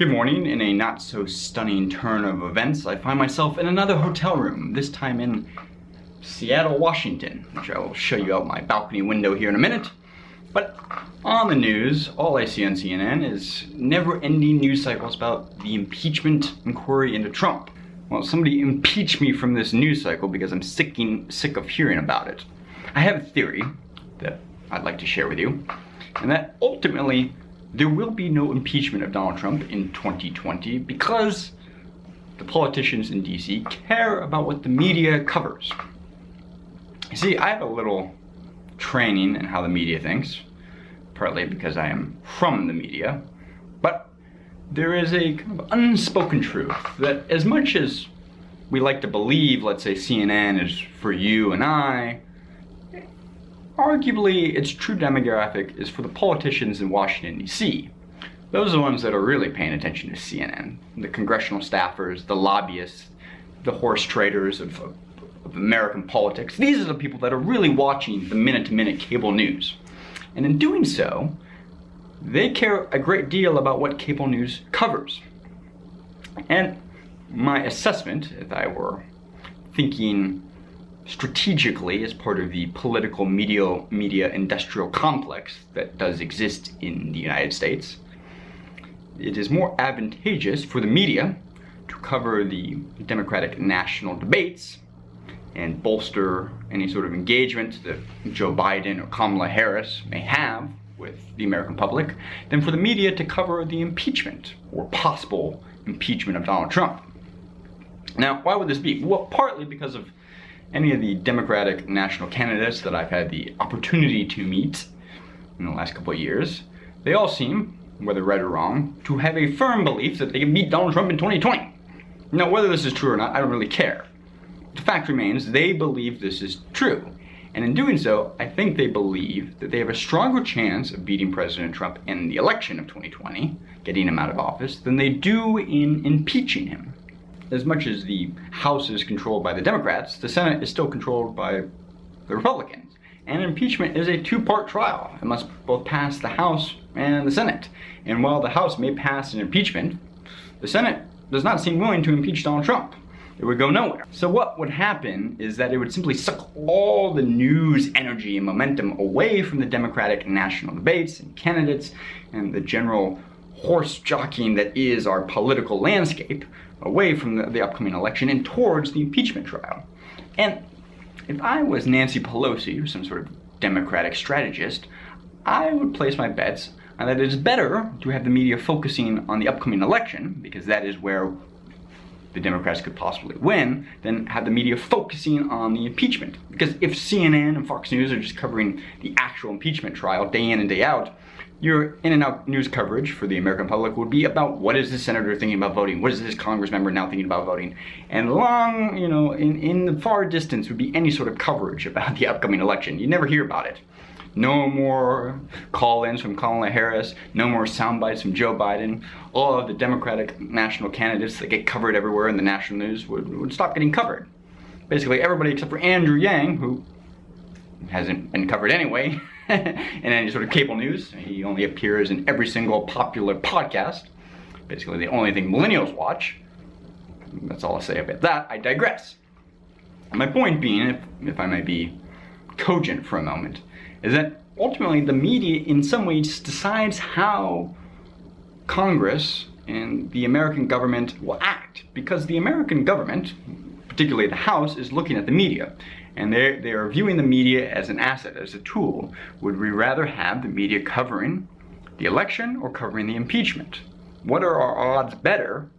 Good morning. In a not so stunning turn of events, I find myself in another hotel room, this time in Seattle, Washington, which I will show you out my balcony window here in a minute. But on the news, all I see on CNN is never-ending news cycles about the impeachment inquiry into Trump. Well, somebody impeach me from this news cycle because I'm sick of hearing about it. I have a theory that I'd like to share with you, and that ultimately there will be no impeachment of Donald Trump in 2020 because the politicians in DC care about what the media covers. You see, I have a little training in how the media thinks, partly because I am from the media, but there is a kind of unspoken truth that as much as we like to believe, let's say CNN is for you and I, arguably its true demographic is for the politicians in Washington, D.C. Those are the ones that are really paying attention to CNN. The congressional staffers, the lobbyists, the horse traders of American politics. These are the people that are really watching the minute-to-minute cable news. And in doing so, they care a great deal about what cable news covers. And my assessment, if I were thinking strategically as part of the political media industrial complex that does exist in the United States, it is more advantageous for the media to cover the Democratic national debates and bolster any sort of engagement that Joe Biden or Kamala Harris may have with the American public than for the media to cover the impeachment or possible impeachment of Donald Trump. Now, why would this be? Well, partly because of any of the Democratic national candidates that I've had the opportunity to meet in the last couple of years, they all seem, whether right or wrong, to have a firm belief that they can beat Donald Trump in 2020. Now, whether this is true or not, I don't really care. The fact remains, they believe this is true. And in doing so, I think they believe that they have a stronger chance of beating President Trump in the election of 2020, getting him out of office, than they do in impeaching him. As much as the House is controlled by the Democrats, the Senate is still controlled by the Republicans. And impeachment is a two-part trial. It must both pass the House and the Senate. And while the House may pass an impeachment, the Senate does not seem willing to impeach Donald Trump. It would go nowhere. So what would happen is that it would simply suck all the news, energy, and momentum away from the Democratic national debates and candidates and the general horse jockeying that is our political landscape, away from the upcoming election and towards the impeachment trial. And if I was Nancy Pelosi or some sort of Democratic strategist, I would place my bets on that it is better to have the media focusing on the upcoming election, because that is where the Democrats could possibly win, than have the media focusing on the impeachment. Because if CNN and Fox News are just covering the actual impeachment trial day in and day out, your in and out news coverage for the American public would be about what is this senator thinking about voting, what is this Congress member now thinking about voting, and long, in the far distance would be any sort of coverage about the upcoming election. You never hear about it. No more call-ins from Kamala Harris, no more sound bites from Joe Biden. All of the Democratic national candidates that get covered everywhere in the national news would stop getting covered. Basically everybody except for Andrew Yang, who hasn't been covered anyway in any sort of cable news. He only appears in every single popular podcast. Basically the only thing millennials watch. That's all I'll say about that. I digress. My point being, if I may be cogent for a moment, is that ultimately the media in some ways decides how Congress and the American government will act, because the American government, particularly the House, is looking at the media, and they are viewing the media as an asset, as a tool. Would we rather have the media covering the election or covering the impeachment? What are our odds better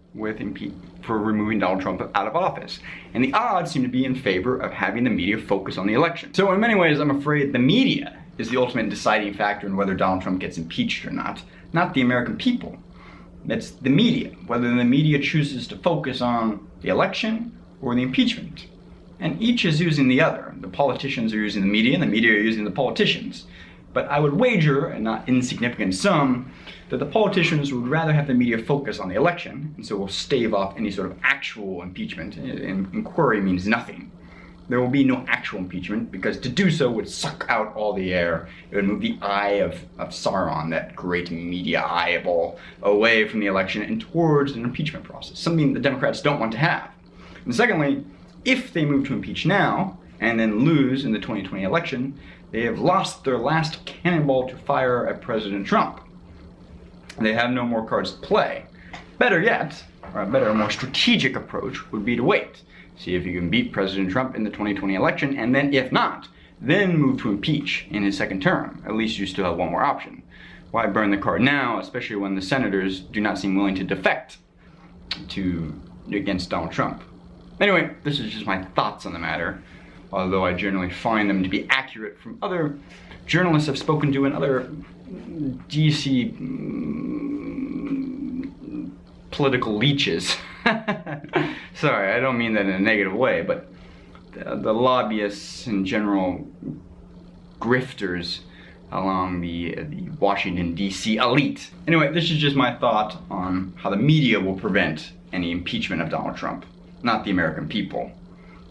for removing Donald Trump out of office? And the odds seem to be in favor of having the media focus on the election. So in many ways, I'm afraid the media is the ultimate deciding factor in whether Donald Trump gets impeached or not the American people. It's the media, whether the media chooses to focus on the election or the impeachment. And each is using the other. The politicians are using the media, and the media are using the politicians. But I would wager, a not insignificant sum, that the politicians would rather have the media focus on the election, and so will stave off any sort of actual impeachment. Inquiry means nothing. there will be no actual impeachment, because to do so would suck out all the air. It would move the eye of Sauron, that great media eyeball, away from the election and towards an impeachment process, something the Democrats don't want to have. And secondly, if they move to impeach now and then lose in the 2020 election, they have lost their last cannonball to fire at President Trump. They have no more cards to play. Better yet, or a better, more strategic approach would be to wait. See if you can beat President Trump in the 2020 election, and then if not, then move to impeach in his second term. At least you still have one more option. Why burn the card now, especially when the senators do not seem willing to defect against Donald Trump? Anyway, this is just my thoughts on the matter, although I generally find them to be accurate from other journalists I've spoken to and other DC political leeches. Sorry, I don't mean that in a negative way, but the lobbyists and general grifters along the Washington, D.C. elite. Anyway, this is just my thought on how the media will prevent any impeachment of Donald Trump, not the American people.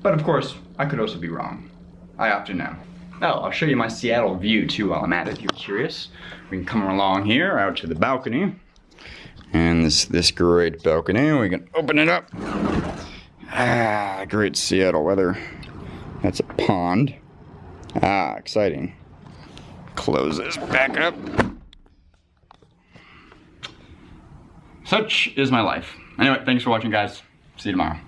But of course, I could also be wrong. I often am. Oh, I'll show you my Seattle view too while I'm at it, if you're curious. We can come along here, out to the balcony. And this great balcony, we can open it up. Ah, great Seattle weather. That's a pond. Ah, exciting. Close this back up. Such is my life. Anyway, thanks for watching, guys. See you tomorrow.